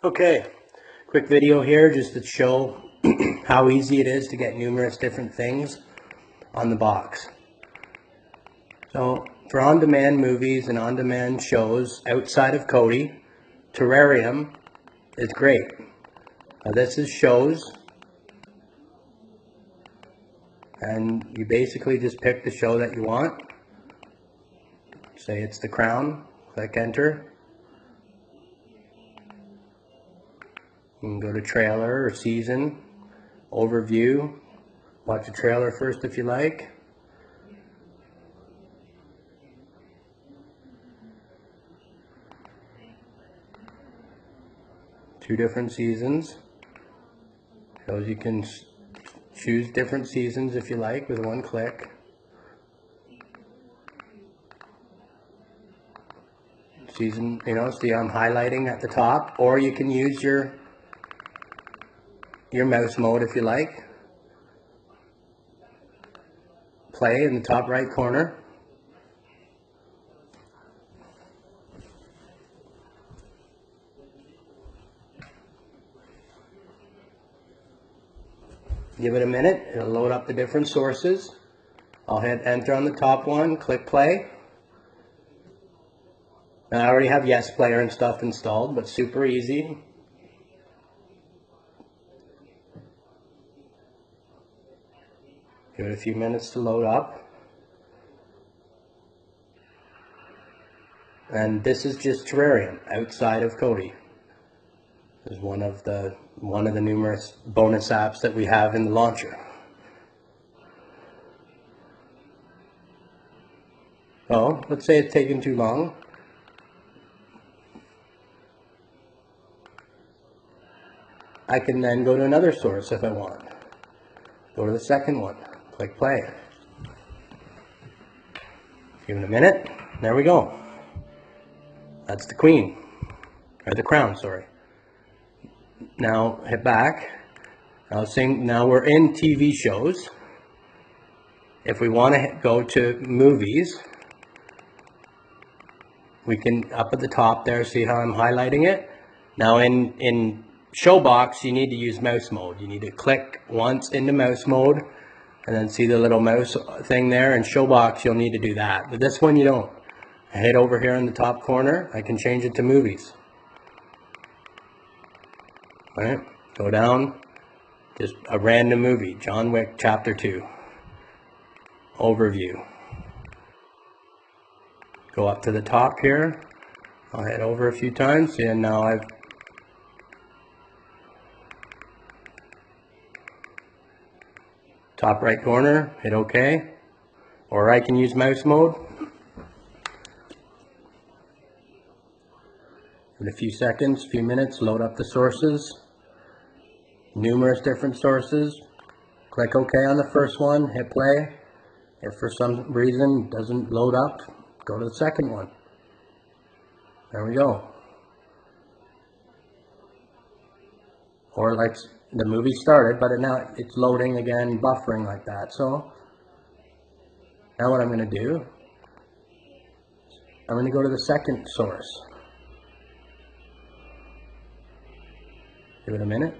Okay, quick video here just to show how easy it is to get numerous different things on the box. So for on-demand movies and on-demand shows outside of Kodi, Terrarium is great. Now this is shows, and you basically just pick the show that you want. Say it's The Crown, click enter. You can go to trailer or season, overview, watch the trailer first if you like. Two different seasons. Shows you can choose different seasons if you like with one click. Season, see I'm highlighting at the top, or you can use your mouse mode if you like. Play in the top right corner. Give it a minute, it'll load up the different sources. I'll hit enter on the top one, click play. Now I already have Yes Player and stuff installed, but super easy. Give it a few minutes to load up. And this is just Terrarium outside of Kodi. This is one of the numerous bonus apps that we have in the launcher. Oh, let's say it's taking too long. I can then go to another source if I want. Go to the second one, click play. Give it a minute, there we go. That's the Queen, or the Crown, sorry. Now hit back. Now we're in TV shows. If we want to go to movies, we can, up at the top there, see how I'm highlighting it? Now in Showbox, you need to use mouse mode. You need to click once into mouse mode, and then see the little mouse thing there. In Showbox, you'll need to do that. But this one, you don't. I hit over here in the top corner. I can change it to movies. All right, go down. Just a random movie, John Wick Chapter 2. Overview. Go up to the top here. I'll hit over a few times, and now I've top right corner, hit OK. Or I can use mouse mode. In a few seconds, few minutes, load up the sources. Numerous different sources. Click OK on the first one, hit play. If for some reason it doesn't load up, go to the second one. There we go. Or like the movie started, but now it's loading again, buffering like that. So now what I'm going to do, I'm going to go to the second source. Give it a minute.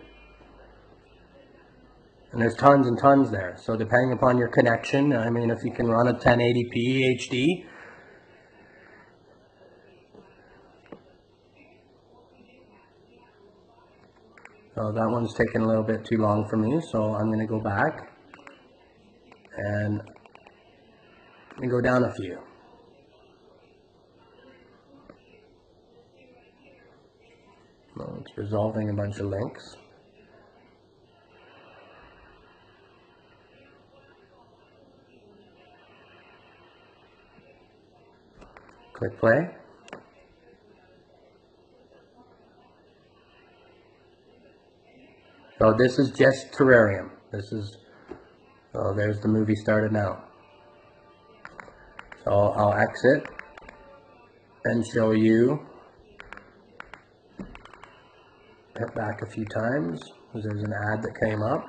And there's tons and tons there. So depending upon your connection, I mean, if you can run a 1080p HD, so that one's taking a little bit too long for me, so I'm going to go back and go down a few. Well, it's resolving a bunch of links. Click play. So this is just Terrarium. This is, oh, there's the movie started now. So I'll exit and show you. Hit back a few times because there's an ad that came up.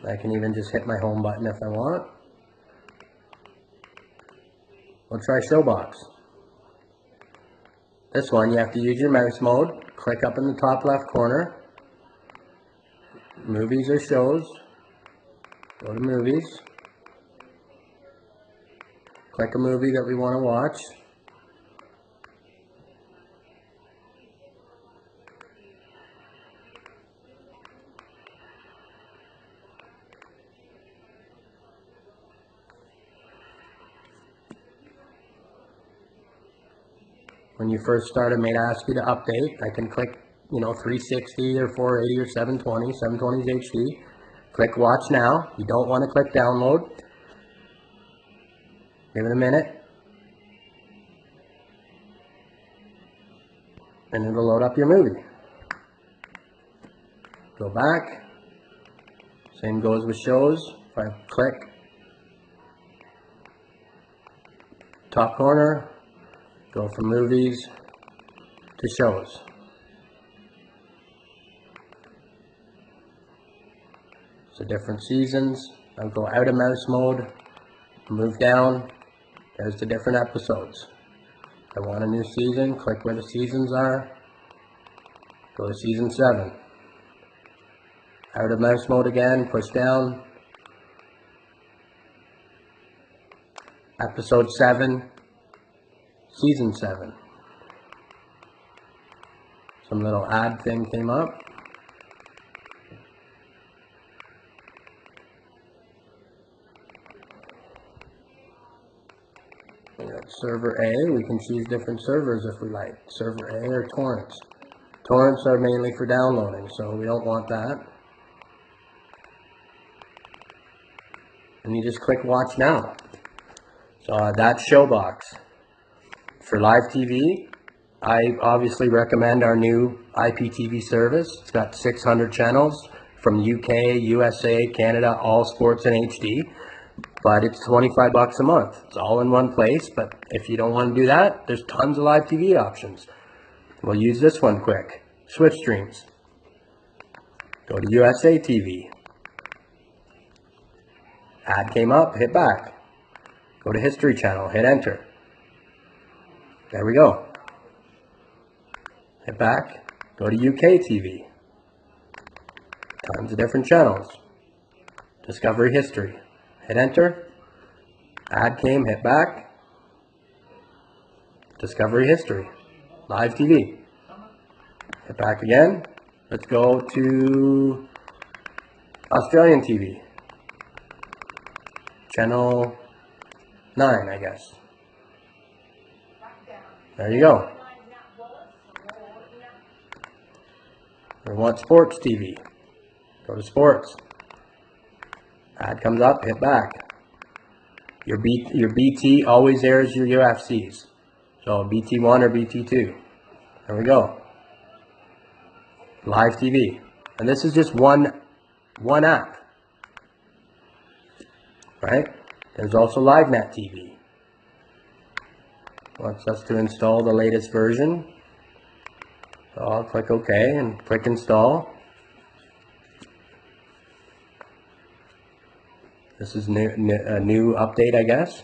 I can even just hit my home button if I want. We'll try Showbox. This one, you have to use your mouse mode. Click up in the top left corner. Movies or shows. Go to movies. Click a movie that we want to watch. When you first start, it may ask you to update. I can click, 360 or 480 or 720. 720 is HD. Click watch now. You don't want to click download. Give it a minute. And it'll load up your movie. Go back. Same goes with shows. If I click top corner, go from movies to shows. So different seasons. I'll go out of mouse mode, move down. There's the different episodes. If I want a new season, click where the seasons are. Go to season 7. Out of mouse mode again, push down. Episode 7. Season 7. Some little ad thing came up. We got server A. We can choose different servers if we like. Server A or torrents. Torrents are mainly for downloading, so we don't want that. And you just click watch now. So that's Showbox. For live TV, I obviously recommend our new IPTV service. It's got 600 channels from UK, USA, Canada, all sports in HD. But it's 25 bucks a month. It's all in one place, but if you don't want to do that, there's tons of live TV options. We'll use this one quick. Switch streams. Go to USA TV. Ad came up, hit back. Go to History Channel, hit enter. There we go. Hit back, go to UK TV. Tons of different channels. Discovery History. Hit enter. Ad came, hit back. Discovery History. Live TV. Hit back again. Let's go to Australian TV. Channel 9, I guess. There you go. We want sports TV. Go to sports. Ad comes up, hit back. Your BT always airs your UFCs. So BT1 or BT2. There we go. Live TV. And this is just one app. Right? There's also LiveNet TV. Wants us to install the latest version. So I'll click OK and click install. This is a new update, I guess.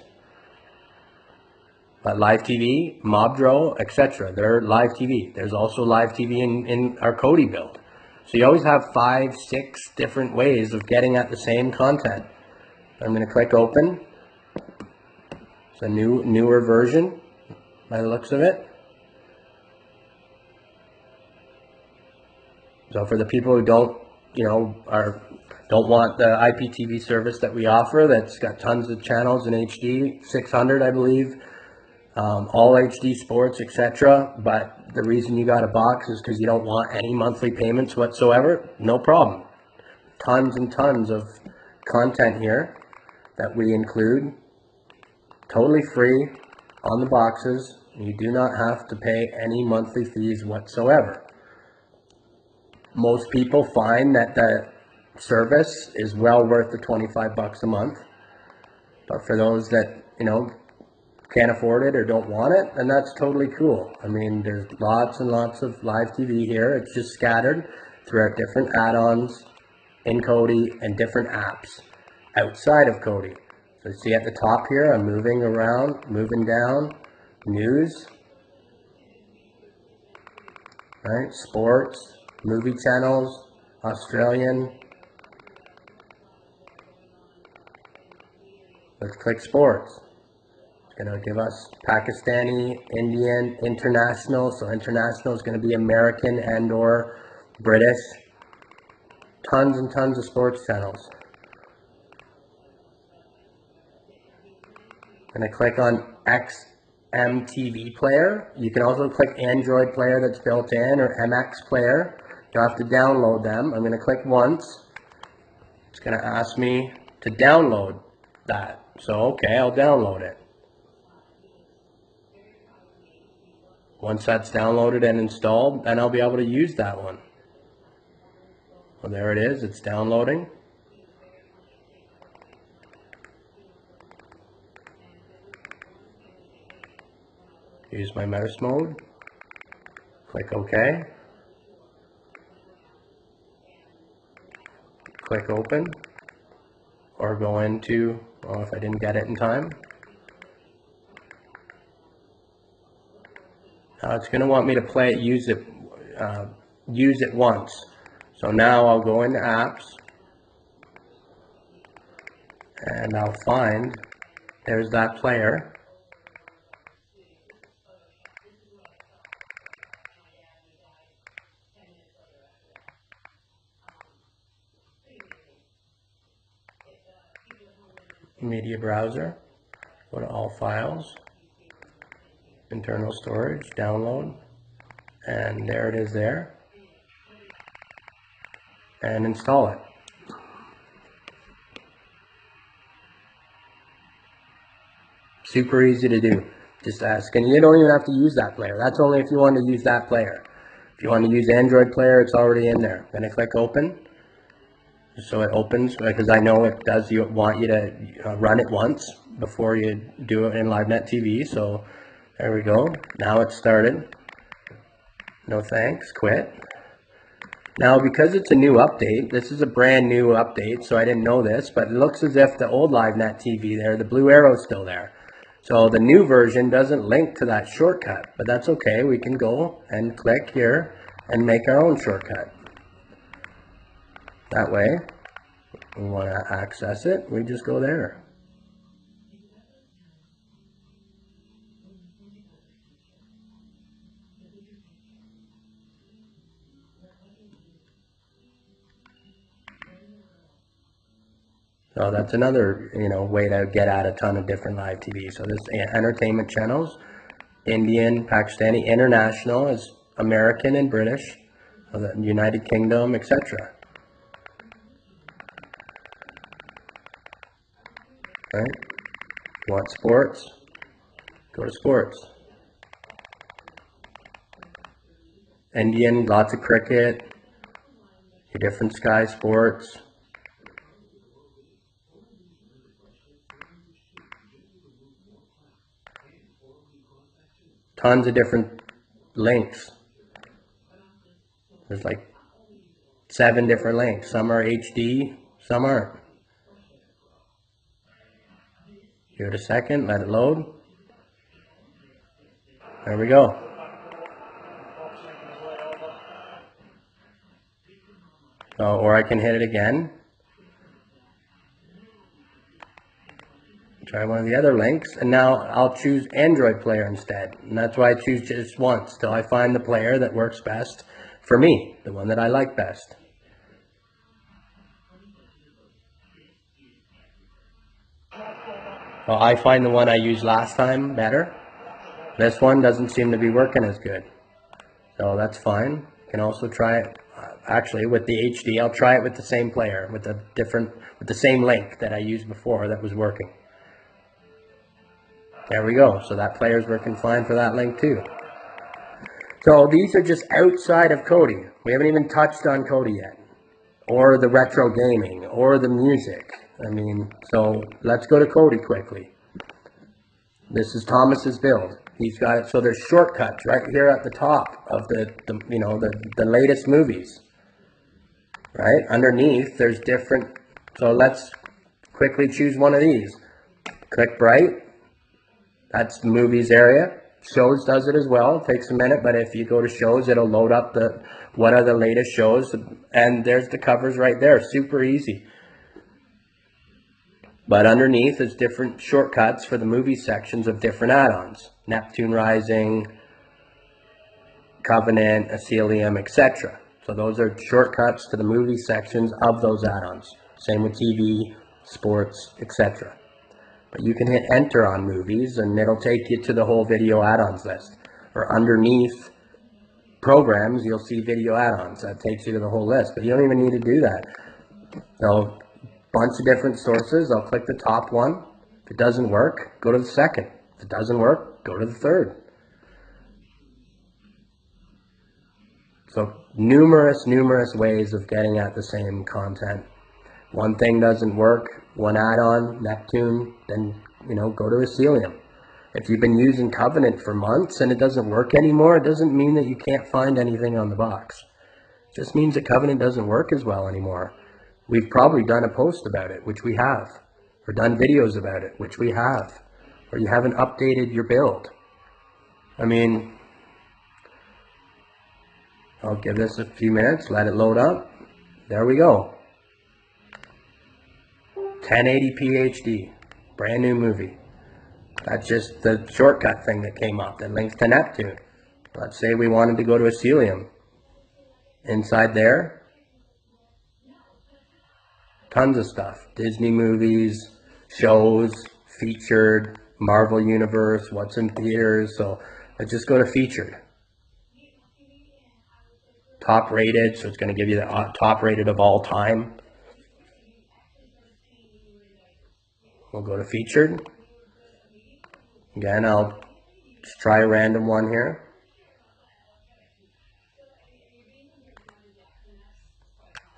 But live TV, Mobdro, etc. They're live TV. There's also live TV in our Kodi build. So you always have 5, 6 different ways of getting at the same content. I'm going to click open. It's a newer version by the looks of it. So for the people who don't, don't want the IPTV service that we offer, that's got tons of channels in HD, 600 I believe, all HD sports, etc. But the reason you got a box is because you don't want any monthly payments whatsoever. No problem. Tons and tons of content here that we include, totally free on the boxes. You do not have to pay any monthly fees whatsoever. Most people find that the service is well worth the 25 bucks a month. But for those that, can't afford it or don't want it, then that's totally cool. I mean, there's lots and lots of live TV here. It's just scattered throughout different add-ons in Kodi and different apps outside of Kodi. So you see at the top here, I'm moving around, moving down, news, right? Sports, movie channels, Australian. Let's click sports. It's going to give us Pakistani, Indian, international. So international is going to be American and or British. Tons and tons of sports channels. I'm going to click on XMTV player. You can also click Android player that's built in or MX player. You'll have to download them. I'm going to click once. It's going to ask me to download that. So, okay, I'll download it. Once that's downloaded and installed, then I'll be able to use that one. Well, there it is. It's downloading. Use my mouse mode. Click OK. Click open. Or go into, well, if I didn't get it in time. Now it's going to want me to play it, use it once. So now I'll go into apps. And I'll find, there's that player. Media browser, go to all files, internal storage, download, and there it is there, and install it. Super easy to do. Just ask, and you don't even have to use that player. That's only if you want to use that player. If you want to use Android player, it's already in there. Then I click open. So it opens, because I know it does want you to run it once before you do it in LiveNet TV. So there we go. Now it's started. No thanks. Quit. Now because it's a new update, this is a brand new update, so I didn't know this, but it looks as if the old LiveNet TV there, the blue arrow is still there. So the new version doesn't link to that shortcut, but that's okay. We can go and click here and make our own shortcut. That way, we want to access it, we just go there. So that's another, way to get at a ton of different live TV. So this entertainment channels, Indian, Pakistani, international is American and British, so the United Kingdom, etc. Right? You want sports? Go to sports. Indian, lots of cricket, your different Sky Sports. Tons of different links. There's like 7 different links. Some are HD, some aren't. Give it a second, let it load. There we go. Or I can hit it again. Try one of the other links, and now I'll choose Android player instead. And that's why I choose just once, till I find the player that works best for me, the one that I like best. Well, I find the one I used last time better. This one doesn't seem to be working as good. So that's fine. You can also try it, actually with the HD, I'll try it with the same player, with the same link that I used before that was working. There we go. So that player's working fine for that link too. So these are just outside of Kodi. We haven't even touched on Kodi yet. Or the retro gaming, or the music. So let's go to Kodi quickly. This is Thomas's build. He's got it, so there's shortcuts right here at the top of the latest movies. Right? Underneath, there's different, so let's quickly choose one of these. Click bright. That's the movies area. Shows does it as well. It takes a minute, but if you go to shows, it'll load up what are the latest shows, and there's the covers right there. Super easy. But underneath is different shortcuts for the movie sections of different add-ons. Neptune Rising, Covenant, Asylum, etc. So those are shortcuts to the movie sections of those add-ons. Same with TV, sports, etc. But you can hit enter on movies and it'll take you to the whole video add-ons list. Or underneath programs, you'll see video add-ons. That takes you to the whole list. But you don't even need to do that. So, bunch of different sources. I'll click the top one. If it doesn't work, go to the second. If it doesn't work, go to the third. So numerous ways of getting at the same content. One thing doesn't work, one add-on, Neptune, then, go to Asylum. If you've been using Covenant for months and it doesn't work anymore, it doesn't mean that you can't find anything on the box. It just means that Covenant doesn't work as well anymore. We've probably done a post about it, which we have, or done videos about it, which we have, or you haven't updated your build. I mean, I'll give this a few minutes, let it load up. There we go. 1080p HD, brand new movie. That's just the shortcut thing that came up that links to Neptune. Let's say we wanted to go to Asylum. Inside there, tons of stuff. Disney movies, shows, featured, Marvel Universe, what's in theaters. So let's just go to featured. Top rated, so it's going to give you the top rated of all time. We'll go to featured. Again, I'll just try a random one here.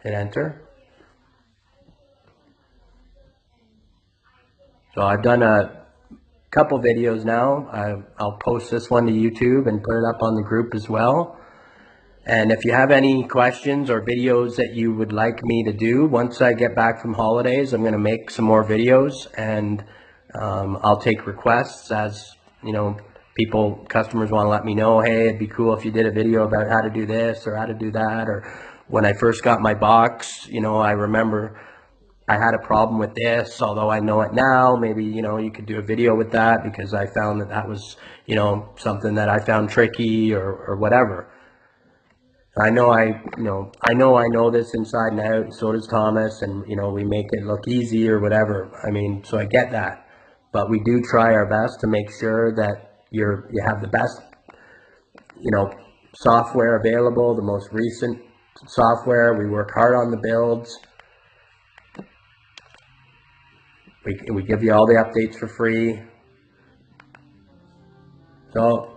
Hit enter. So I've done a couple videos now. I'll post this one to YouTube and put it up on the group as well. And if you have any questions or videos that you would like me to do, once I get back from holidays, I'm going to make some more videos, and I'll take requests as, customers want to let me know, hey, it'd be cool if you did a video about how to do this or how to do that. Or when I first got my box, I remember I had a problem with this, although I know it now. Maybe, you could do a video with that because I found that was, something that I found tricky or whatever. I know I know this inside and out, and so does Thomas, and, we make it look easy or whatever. I mean, so I get that. But we do try our best to make sure that you have the best, software available, the most recent software. We work hard on the builds. We give you all the updates for free. So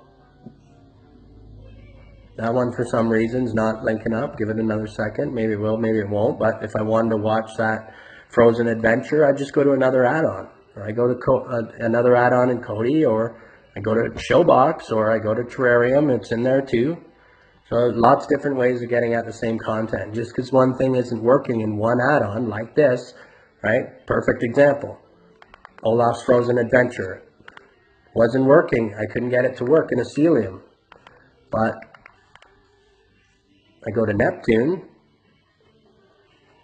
that one, for some reason, is not linking up. Give it another second. Maybe it will, maybe it won't. But if I wanted to watch that Frozen Adventure, I just go to another add-on. Or I go to another add-on in Kodi, or I go to Showbox, or I go to Terrarium. It's in there too. So lots of different ways of getting at the same content. Just because one thing isn't working in one add-on, like this, right? Perfect example. Olaf's Frozen Adventure. Wasn't working. I couldn't get it to work in Asylum. But I go to Neptune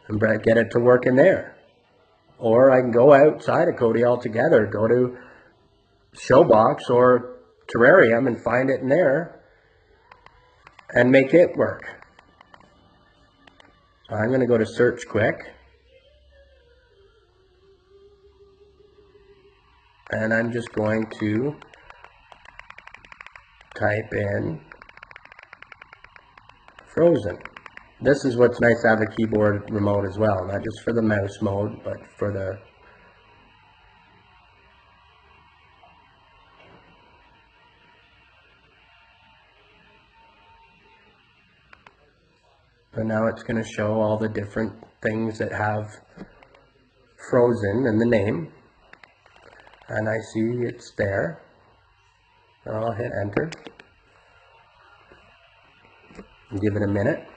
and get it to work in there. Or I can go outside of Kodi altogether, go to Showbox or Terrarium and find it in there and make it work. So I'm going to go to Search Quick. And I'm just going to type in Frozen. This is what's nice to have a keyboard remote as well, not just for the mouse mode, but for the so now it's going to show all the different things that have Frozen in the name, and I see it's there. And I'll hit enter and give it a minute.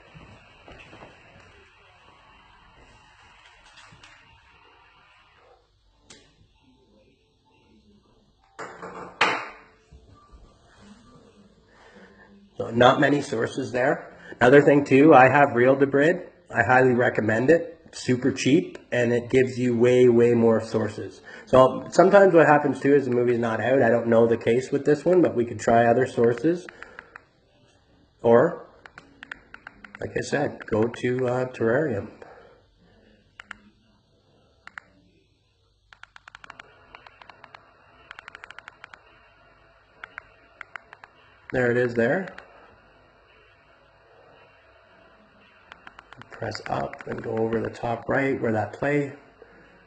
So not many sources there. Another thing too, I have Real Debrid. I highly recommend it. It's super cheap, and it gives you way more sources. So sometimes what happens too is the movie's not out. I don't know the case with this one, but we could try other sources. Or, like I said, go to Terrarium. There it is there. Press up and go over the top right where that play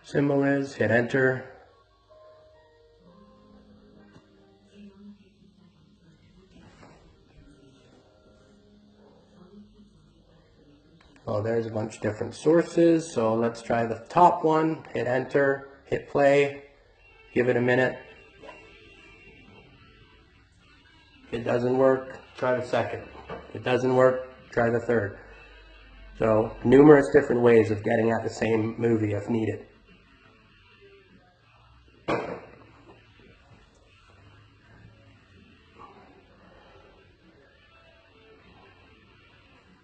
symbol is. Hit enter. Oh, there's a bunch of different sources. So let's try the top one. Hit enter. Hit play. Give it a minute. It doesn't work. Try the second. It doesn't work. Try the third. So, numerous different ways of getting at the same movie if needed.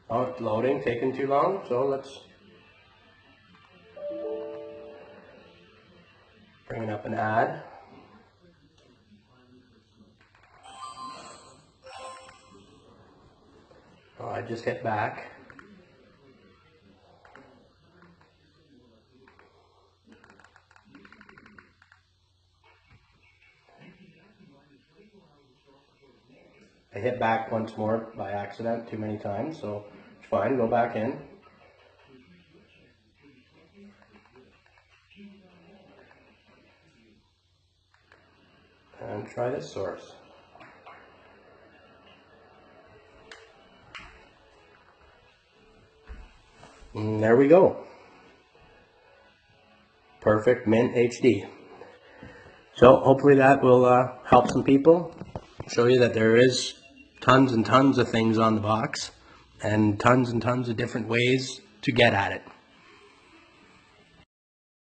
Oh, it's loading, taking too long, so let's bring up an ad. Oh, I just hit back. I hit back once more by accident too many times, so it's fine, go back in. And try this source. And there we go. Perfect Mint HD. So hopefully that will help some people. Show you that there is tons and tons of things on the box and tons of different ways to get at it.